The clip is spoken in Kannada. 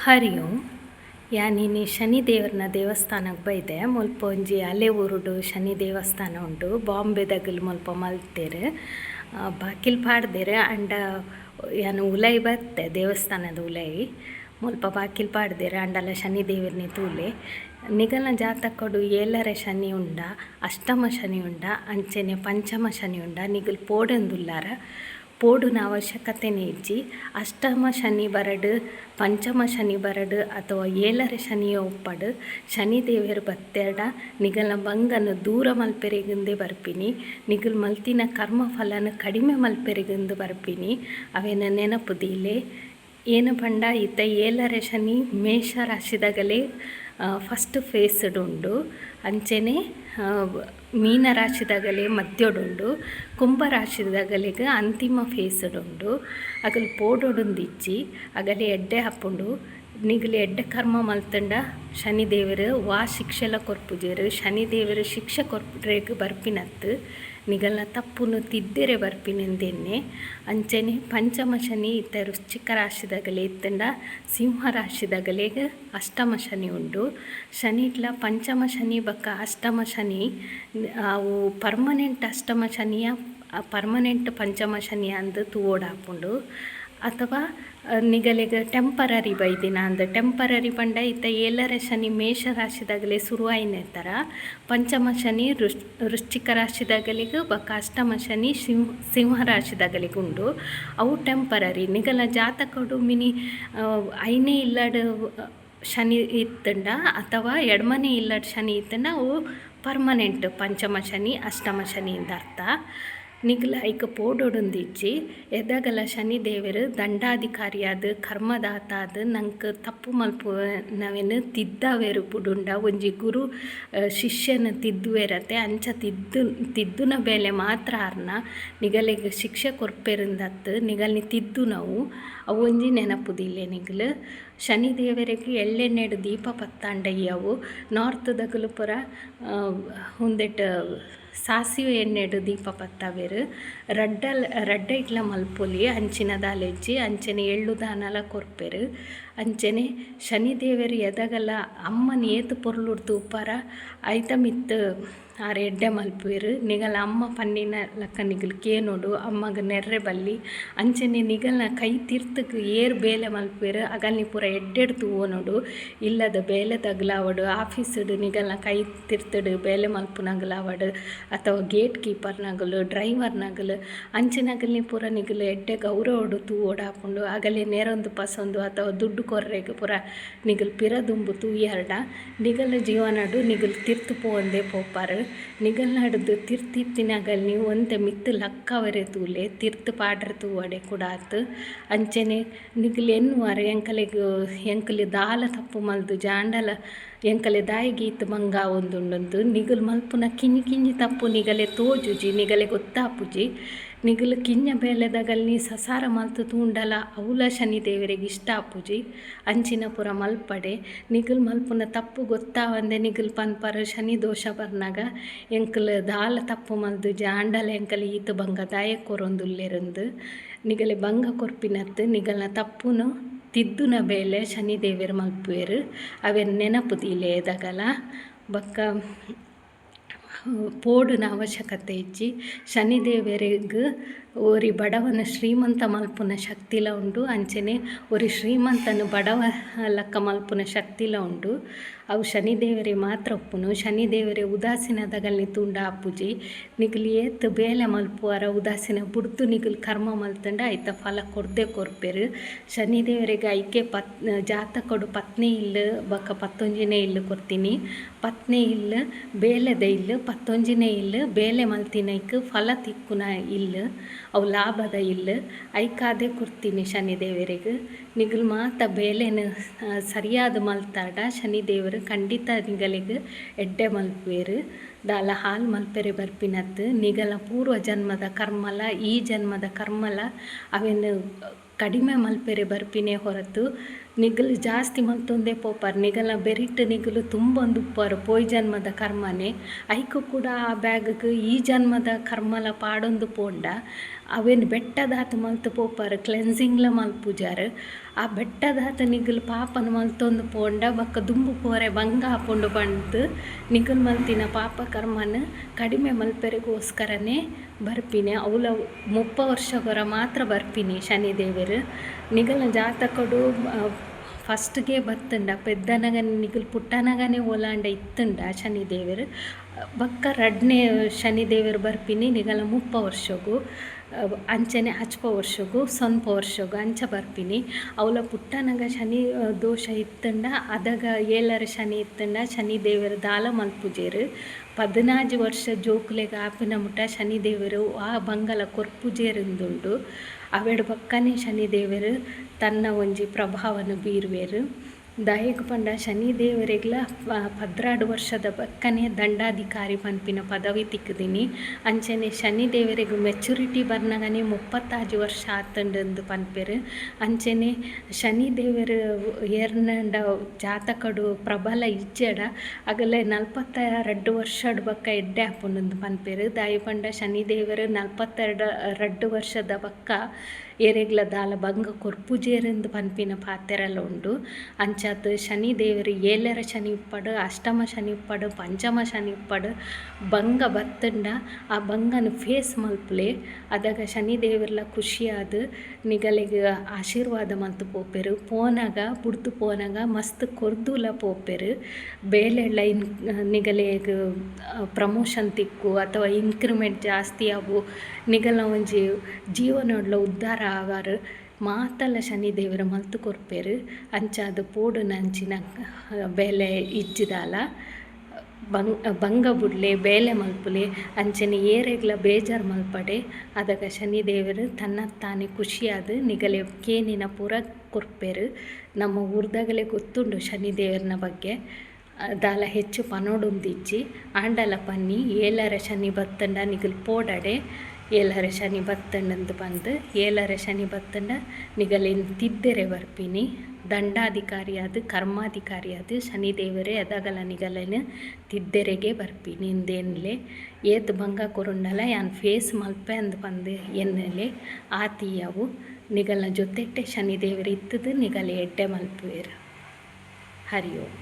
ಹರಿ ಓಂ. ಯಾನಿನಿ ಶನಿ ದೇವರನ ದೇವಸ್ಥಾನಕ್ಕೆ ಬೈದೆ. ಮುಲ್ಪ ಒಂಜಿ ಅಲೆ ಊರುಡು ಶನಿ ದೇವಸ್ಥಾನ ಉಂಡು. ಬಾಂಬೆದಾಗಲ್ ಮುಲ್ಪ ಮಲ್ತೇರು ಬಾಕಿಲ್ ಪಾಡ್ದೇರು ಅಂಡ ಯಾನು ಉಲೈ ಬತ್ತೆ ದೇವಸ್ಥಾನದ ಉಲೈ ಮುಲ್ಪ ಬಾಕಿಲ್ ಪಾಡ್ದೇರು ಅಂಡಲ ಶನಿ ದೇವರನಿ ತೂಲೆ ನಿಗಲ ಜಾತಕಡು 7ರ ಶನಿ ಉಂಡ, ಅಷ್ಟಮ ಶನಿ ಉಂಡ, ಅಂಚೆನೆ ಪಂಚಮ ಶನಿ ಉಂಡ. ನಿಗಲ್ ಪೋಡೆಂದುಲ್ಲಾರ ಪೋಡುನ ಅವಶ್ಯಕತೆನೇ ಇಜ್ಜಿ. ಅಷ್ಟಮ ಶನಿ ಬರಡು, ಪಂಚಮ ಶನಿ ಬರಡು ಅಥವಾ 7ರ ಶನಿಯ ಉಪ್ಪಡು ಶನಿ ದೇವರು ಬತ್ತೆರಡ ನಿಗಲ ಬಂಗನ ದೂರ ಮಲ್ಪೆರೆಗಿಂದೆ ಬರ್ಪಿನಿ. ನಿಗಲ್ ಮಲ್ತಿನ ಕರ್ಮ ಫಲನ ಕಡಿಮೆ ಮಲ್ಪೆರೆಗಿಂದು ಬರ್ಪಿನಿ. ಅವೇನ ನೆನಪುದಿಲೆ ಏನು ಪಂಡ ಇತ್ತ 7ರ ಶನಿ ಮೇಷ ರಾಶಿದಾಗಲೇ ಫಸ್ಟ್ ಫೇಸ್ಡುಂಡು. ಅಂಚೆನೆ ಮೀನ ರಾಶಿದಾಗಲೇ ಮಧ್ಯೋಡುಂಡು. ಕುಂಭ ರಾಶಿದಾಗಲಿಗೆ ಅಂತಿಮ ಫೇಸ್ಡುಂಡು. ಅಗಲ್ ಪೋಡೊಡುಂದಿಜ್ಜಿ ಅಗಲಿ ಎಡ್ಡೆ ಹಾಪುಂಡು. ನಿಗಲಿ ಎಡ್ಡೆ ಕರ್ಮ ಮಲ್ತಂಡ ಶನಿ ದೇವರು ಶಿಕ್ಷೆಲ ಕೊರ್ಪುಜೇರು. ಶನಿ ದೇವರು ಶಿಕ್ಷೆ ಕೊರ್ಪುಡ್ರೇಗ ಬರ್ಪಿನತ್ತು ನಿಗಲ್ನ ತಪ್ಪುನು ತಿದ್ದರೆ ಬರ್ಪಿನೆಂದೆನ್ನೆ. ಅಂಚೆನೆ ಪಂಚಮ ಶನಿ ಇತ್ತ ವೃಶ್ಚಿಕ ರಾಶಿದಾಗಲೇ ಇತ್ತಂಡ ಸಿಂಹ ರಾಶಿದಾಗಲೇಗ ಅಷ್ಟಮ ಶನಿ ಉಂಡು. ಶನಿ ಇಟ್ಲ ಪಂಚಮ ಶನಿ ಬಕ್ಕ ಅಷ್ಟಮ ಶನಿ ಅವು ಪರ್ಮನೆಂಟ್ ಅಷ್ಟಮ ಶನಿಯ ಪರ್ಮನೆಂಟ್ ಪಂಚಮ ಶನಿಯ ಅಂದು ತೂವೋಡಾಪುಂಡು. ಅಥವಾ ನಿಗಲಿಗೆ ಟೆಂಪರರಿ ಬೈದಿನ ಅಂದು ಟೆಂಪರರಿ ಪಂಡ ಇತ್ತ 7ರ ಶನಿ ಮೇಷ ರಾಶಿದಾಗಲೇ ಶುರುವಾಯಿನ ಥರ ಪಂಚಮ ಶನಿ ವೃಶ್ಚಿಕ ರಾಶಿದಾಗಲಿಗೆ ಬಕ್ಕ ಅಷ್ಟಮ ಶನಿ ಸಿಂಹ ರಾಶಿದಾಗಲಿಗೆ ಉಂಡು. ಅವು ಟೆಂಪರರಿ ನಿಗಲ ಜಾತಕಡು ಮಿನಿ ಐನೇ ಇಲ್ಲಡು ಶನಿ ಇತ್ತಂಡ ಅಥವಾ ಎಡಮನೆ ಇಲ್ಲಡ್ ಶನಿ ಇತ್ತಂಡ ಅವು ಪರ್ಮನೆಂಟ್ ಪಂಚಮ ಶನಿ ಅಷ್ಟಮ ಶನಿಯಿಂದ ಅರ್ಥ. ನಿಗಲ ಐಕ ಪೋಡೊಡುಂದಿಜ್ಜಿ ಎದಾಗಲ ಶನಿ ದೇವರು ದಂಡಾಧಿಕಾರಿಯಾದ ಕರ್ಮದಾತಾದ ನಂಗೆ ತಪ್ಪು ಮಲ್ಪು ನಾವೇನು ತಿದ್ದಾವೇರು ಪುಡುಂಡ ಒಂಜಿ ಗುರು ಶಿಷ್ಯನ ತಿದ್ದುವೆರತೆ ಅಂಚ ತಿದ್ದುನ ಬೇಲೆ ಮಾತ್ರ ಆರ್ನ ನಿಗಲಿಗೆ ಶಿಕ್ಷೆ ಕೊರ್ಪೆರಿಂದತ್ತು ನಿಗಲ್ನಿ ತಿದ್ದು ನಾವು ಅವು ಒಂಜಿ ನೆನಪುದಿಲ್ಲ. ನಿಗಲು ಶನಿ ದೇವರಿಗೆ ಎಳ್ಳೆಣ್ಣೆಡು ದೀಪ ಪತ್ತಾಂಡಯ್ಯವು ನಾರ್ತ್ದಗಲು ಪುರ ಒಂದೆಟ್ಟು ಸಾಸಿವೆ ಎಣ್ಣೆಡು ದೀಪ ಪತ್ತಾವೆರು ರಡ್ಡ ಇಟ್ಲ ಮಲ್ಪೊಲಿ ಅಂಚಿನ ದಾಲೆಜ್ಜಿ ಅಂಚನೆ ಎಳ್ಳು ದಾನಲ ಕೊರ್ಪೆರು. ಅಂಚನೆ ಶನಿ ದೇವರು ಎದಗಲ ಅಮ್ಮನ ಏತು ಪೊರ್ಲುಡ್ತು ಉಪ್ಪಾರ ಐತ ಮಿತ್ತು ಆರು ಎಡ್ಡೆ ಮಲ್ಪುವೆರು. ನಿಗಲ ಅಮ್ಮ ಪನ್ನಿನ ಲಕ್ಕ ನಿಗಲು ಕೇನೋಡು ಅಮ್ಮಗ ನೆರ್ರೆ ಬಲ್ಲಿ ಅಂಚನೆ ನಿಗಲ್ನ ಕೈ ತಿರ್ತಕ್ಕೆ ಏರು ಬೇಲೆ ಮಲ್ಪುವೆರು. ಅಗಲ್ನಿ ಪೂರ ಎಡ್ಡೆಡು ತೂವೋನೋಡು ಇಲ್ಲದ ಬೇಲೆ ತಗ್ಲಾವಡು ಆಫೀಸಡು ನಿಗಲ್ನ ಕೈ ತಿರ್ತಡು ಬೇಲೆ ಮಲ್ಪುನಗಲಾವಡು ಅಥವಾ ಗೇಟ್ ಕೀಪರ್ನಗಲು ಡ್ರೈವರ್ನಗಲು ಅಂಚಿನಗಲ್ನಿ ಪೂರ ನಿಗಲು ಎಡ್ಡೆ ಗೌರವಡು ತೂವೋಡಾಪುಂಡು. ಅಗಲೇ ನೇರೊಂದು ಪಸೊಂದು ಅಥವಾ ದುಡ್ಡು ಕೊರ್ರೆಗೆ ಪೂರ ನಿಗಲು ಪಿರದುಂಬು ತೂಯರ್ಡ ನಿಗಲ ಜೀವನಡು ನಿಗಲು ತಿರ್ತು ಪೋವಂದೇ ಪೋಪಾರು. ನಿಗಲ್ನಡ್ದು ತಿರ್ತಿತ್ತಿನಗಲ್ನಿ ಒಂತೆ ಮಿತ್ತು ಲಕ್ಕವರೆ ತೂಲೆ ತಿರ್ತು ಪಾಡ್ರೆ ತೂವಡೆ ಕೂಡಾತು. ಅಂಚನೆ ನಿಗಲು ಎನ್ನುವಾರು ಎಂಕಲಿ ದಾಲ ತಪ್ಪು ಮಲ್ದು ಜಾಂಡಲ ಎಂಕಲೆ ದಾಯಿಗೀತು ಮಂಗ ಒಂದುಂಡು ನಿಗಲು ಮಲ್ಪುನ ಕಿಂಜಿ ತಪ್ಪು ನಿಗಲೆ ತೋಜುಜಿ ನಿಗಲೆ ಗೊತ್ತಾಪುಜಿ. ನಿಗಲು ಕಿಂಜ ಬೇಲೆದಾಗಲ್ನಿ ಸಸಾರ ಮಲ್ತು ತೂಂಡಲ ಅವಲ ಶನಿ ದೇವರಿಗೆ ಇಷ್ಟ ಆಪುಜಿ. ಅಂಚಿನ ಪುರ ಮಲ್ಪಡೆ ನಿಗಲು ಮಲ್ಪುನ ತಪ್ಪು ಗೊತ್ತಾವಂದೆ ನಿಗಲು ಪನ್ಪರು ಶನಿ ದೋಷ ಬರ್ನಾಗ ಎಂಕಲು ದಾಲ ತಪ್ಪು ಮಲ್ದು ಜಾಂಡಲ ಎಂಕಲು ಈತು ಭಂಗ ದಾಯ ಕೊರೊಂದುಲ್ಲೆರಂದು ನಿಗಲೆ ಭಂಗ ಕೊರ್ಪಿನತ್ತು ನಿಗಲ್ನ ತಪ್ಪುನು ತಿದ್ದುನ ಬೇಲೆ ಶನಿ ದೇವರು ಮಲ್ಪುವೆರು. ಅವೇನು ನೆನಪುದಿಲ್ಲ ಎದಾಗಲ ಬಕ್ಕ ಪೋಡುನ ಅವಶ್ಯಕತೆ ಇಜ್ಜಿ. ಶನಿ ದೇವರಿಗೆ ಒರಿ ಬಡವನ ಶ್ರೀಮಂತ ಮಲ್ಪುನ ಶಕ್ತಿಲ ಉಂಡು. ಅಂಚನೆ ಒರಿ ಶ್ರೀಮಂತನು ಬಡವ ಲಕ್ಕ ಮಲ್ಪುನ ಶಕ್ತಿಲ ಉಂಡು. ಅವು ಶನಿ ದೇವರೇ ಮಾತ್ರ ಒಪ್ಪುನು. ಶನಿ ದೇವರೇ ಉದಾಸೀನದಗಲ್ನಿ ತೂಂಡ ಆಪುಜಿ. ನಿಗಲು ಏತು ಬೇಲೆ ಮಲ್ಪುವಾರ ಉದಾಸೀನ ಬುಡ್ದು ನಿಗಲು ಕರ್ಮ ಮಲ್ತಂಡ ಐತ ಫಲ ಕೊರ್ದೆ ಕೊರ್ಪೆರು. ಶನಿ ದೇವರಿಗೆ ಐಕೆ ಜಾತಕಡು ಪತ್ನಿ ಇಲ್ಲು ಬಕ್ಕ 11ನೇ ಇಲ್ಲು ಕೊರ್ತೀನಿ. ಪತ್ನಿ ಇಲ್ಲು ಬೇಲೆದ ಇಲ್ಲು 11ನೇ ಇಲ್ಲು ಬೇಲೆ ಮಲ್ತಿನೈಕ್ ಫಲ ತಿಕ್ಕುನ ಇಲ್ಲು ಅವು ಲಾಭದ ಇಲ್ಲು ಐಕಾದೆ ಕೊಡ್ತೀನಿ ಶನಿ ದೇವರಿಗೆ. ನಿಗಲು ಮಾತ ಬೇಲೆನ ಸರಿಯಾದ ಮಲ್ತಾಡ ಶನಿ ದೇವರು ಖಂಡಿತ ನಿಗಲಿಗೆ ಎಡ್ಡೆ ಮಲ್ಪುವೆರು. ದಾಲ ಹಾಲು ಮಲ್ಪೆರೆ ಬರ್ಪಿನತ್ತು ನಿಗಲ ಪೂರ್ವ ಜನ್ಮದ ಕರ್ಮಲ ಈ ಜನ್ಮದ ಕರ್ಮಲ ಅವೇನು ಕಡಿಮೆ ಮಲ್ಪೆರೆ ಬರ್ಪಿನೇ ಹೊರತು ನಿಗಲು ಜಾಸ್ತಿ ಮಲ್ತೊಂದೇ ಪೋಪಾರು. ನಿಗಲ ಬೆರಿಟ್ಟು ನಿಗಲು ತುಂಬೊಂದು ಉಪ್ಪಾರು ಪೋಯ್ ಜನ್ಮದ ಕರ್ಮನೆ ಐಕು ಕೂಡ ಆ ಬ್ಯಾಗಕ್ಕೆ ಈ ಜನ್ಮದ ಕರ್ಮಲ ಪಾಡೊಂದು ಪೋಂಡ ಅವೇನು ಬೆಟ್ಟದಾತ ಮಲ್ತು ಪೋಪಾರು ಕ್ಲೆನ್ಸಿಂಗ್ಲ ಮಲ್ಪುಜಾರು. ಆ ಬೆಟ್ಟದಾತ ನಿಗಲ್ ಪಾಪನ ಮಲ್ತೊಂದು ಪೋಂಡ ಬೊಕ್ಕ ದುಂಬು ಪೋರೆ ಬಂಗ ಹಾಕೊಂಡು ಬಂದು ನಿಗಲ್ ಮಲ್ತಿನ ಪಾಪ ಕರ್ಮನ ಕಡಿಮೆ ಮಲ್ಪೆರೆಗೋಸ್ಕರನೇ ಬರ್ಪಿನಿ. ಅವಳ 30 ವರ್ಷಗೊರ ಮಾತ್ರ ಬರ್ಪಿನಿ ಶನಿದೇವರು. ನಿಗಲ್ನ ಜಾತಕಡು ಫಸ್ಟ್ಗೆ ಬತ್ತುಂಡ ಪೆದ್ದನಗನೆ ನಿಗಲ್ ಪುಟ್ಟನಗನೆ ಓಲಾಂಡ ಇತ್ತುಂಡ ಶನಿದೇವರು. ಬೊಕ್ಕ ರಡ್ನೇ ಶನಿದೇವರು ಬರ್ಪಿನಿ ನಿಗಲ 30 ವರ್ಷಗೂ ಅಂಚನೆ 80 ವರ್ಷಗೂ 90 ವರ್ಷಗೂ ಅಂಚ ಬರ್ಪಿನಿ. ಅವಳ ಪುಟ್ಟನಗ ಶನಿ ದೋಷ ಇತ್ತುಂಡ ಅದಾಗ 7ರ ಶನಿ ಇತ್ತುಂಡ ಶನಿದೇವರು ದಾಲ ಮಲ್ಪುಜೇರು. 14 ವರ್ಷ ಜೋಕುಲೆಗೆ ಆಪಿನ ಮುಟ ಶನಿದೇವರು ಆ ಬಂಗಲ ಕೊರ್ಪುಜೇರಿಂದುಂಡು. ಅವೆಡು ಬಕ್ಕನೆ ಶನಿದೇವರು ತನ್ನ ಒಂಜಿ ಪ್ರಭಾವನ ಬೀರುವೆರು. ದಾಯಕ ಪಂಡ ಶನಿದೇವರೆಗ್ಲ 16 ವರ್ಷದ ಬಕ್ಕನೆ ದಂಡಾಧಿಕಾರಿ ಪನ್ಪಿನ ಪದವಿ ತಿಕ್ಕದಿನಿ. ಅಂಚನೆ ಶನಿದೇವರಿಗೆ ಮೆಚುರಿಟಿ ಬರ್ನಗನೆ 36 ವರ್ಷ ಆತಂಡು ಪನ್ಪೆರು. ಅಂಚನೆ ಶನಿದೇವರು ಏರ್ನಂಡ ಜಾತಕಡು ಪ್ರಬಲ ಇಜ್ಜಡ ಅಗಲೇ 42 ವರ್ಷದ ಬಕ್ಕ ಎಡ್ಡೆ ಹಾಪುಂಡು ಪನ್ಪೆರು. ದಾಯ ಪಂಡ ಶನಿದೇವರು 42 ವರ್ಷದ ಬಕ್ಕ ಏರೆಗ್ಲ ದಾಲ ಬಂಗ ಕೊರ್ಪುಜೇರೆಂದು ಪನ್ಪಿನ ಪಾತೆರಲ ಉಂಡು. ಅಂಚಾತ್ ಶನಿದೇವರು 7ರ ಶನಿ ಉಪ್ಪಡು, ಅಷ್ಟಮ ಶನಿ ಉಪ್ಪಡು, ಪಂಚಮ ಶನಿ ಉಪ್ಪಡು ಬಂಗ ಬತ್ತಂಡ ಆ ಬಂಗನ ಫೇಸ್ ಮಲ್ಪಲೆ ಅದಾಗ ಶನಿದೇವರ್ಲ ಖುಷಿಯಾದ ನಿಗಲಿಗೆ ಆಶೀರ್ವಾದ ಮಲ್ತು ಪೋಪೆರು. ಪೋನಾಗ ಬುಡ್ದು ಪೋನಾಗ ಮಸ್ತ್ ಕೊರ್ದುಲ ಪೋಪೆರು. ಬೇಲೆಲ್ಲ ನಿಗಲಿಗೆ ಪ್ರಮೋಷನ್ ತಿಕ್ಕು ಅಥವಾ ಇನ್ಕ್ರಿಮೆಂಟ್ ಜಾಸ್ತಿ ಆಗು ನಿಗಲ ಒಂಜಿ ಜೀವನೋಡ್ಲ ಉದ್ಧಾರ ಆವಾರು ಮಾತಲ್ಲ ಶನಿದೇವರು ಮಲ್ತು ಕೊರ್ಪೆರು. ಅಂಚಾದ ಪೋಡು ನಂಚಿನ ಬೇಲೆ ಇಜ್ಜಿದಾಲ ಬಂಗ ಬುಡ್ಲೆ ಬೇಲೆ ಮಲ್ಪುಲೆ ಅಂಚನೆ ಏರೆಗ್ಲ ಬೇಜಾರು ಮಲ್ಪಡೆ ಅದಾಗ ಶನಿದೇವರು ತನ್ನತ್ತಾನೆ ಖುಷಿಯಾದ ನಿಗಲೆ ಕೇನಿನ ಪೂರ ಕೊರ್ಪೆರು. ನಮ್ಮ ಊರ್ದಾಗಲೇ ಗೊತ್ತುಂಡು ಶನಿದೇವರನ ಬಗ್ಗೆ. ದಾಲ ಹೆಚ್ಚು ಪನೋಡುಂದಿಜ್ಜಿ ಆಂಡಲ ಪನ್ನಿ 7ರ ಶನಿ ಬತ್ತಂಡ ನಿಗಲ್ ಪೋಡಡೆ 7ರ ಶನಿ ಬತ್ತಂಡಂದು ಬಂದು 7ರ ಶನಿ ಬತ್ತಂಡ ನಿಗಲೇನು ತಿದ್ದೆರೆ ಬರ್ಪಿನಿ. ದಂಡಾಧಿಕಾರಿಯಾದ ಕರ್ಮಾಧಿಕಾರಿಯಾದ ಶನಿದೇವರೇ ಅದಾಗಲ ನಿಗಲೇನು ತಿದ್ದೆರೆಗೆ ಬರ್ಪಿನಿ ಇಂದೇನ್ಲೆ ಏತ್ ಬಂಗ ಕೊರುಂಡಲ ಯಾನ್ ಫೇಸ್ ಮಲ್ಪೆ ಅಂದು ಬಂದು ಎನ್ನಲೆ ಆತೀಯವು ನಿಗಲ್ನ ಜೊತೆಟ್ಟೆ ಶನಿದೇವರು ಇತ್ತದು ನಿಗಲೆ ಎಡ್ಡೆ ಮಲ್ಪುವೆರು. ಹರಿ ಓಂ.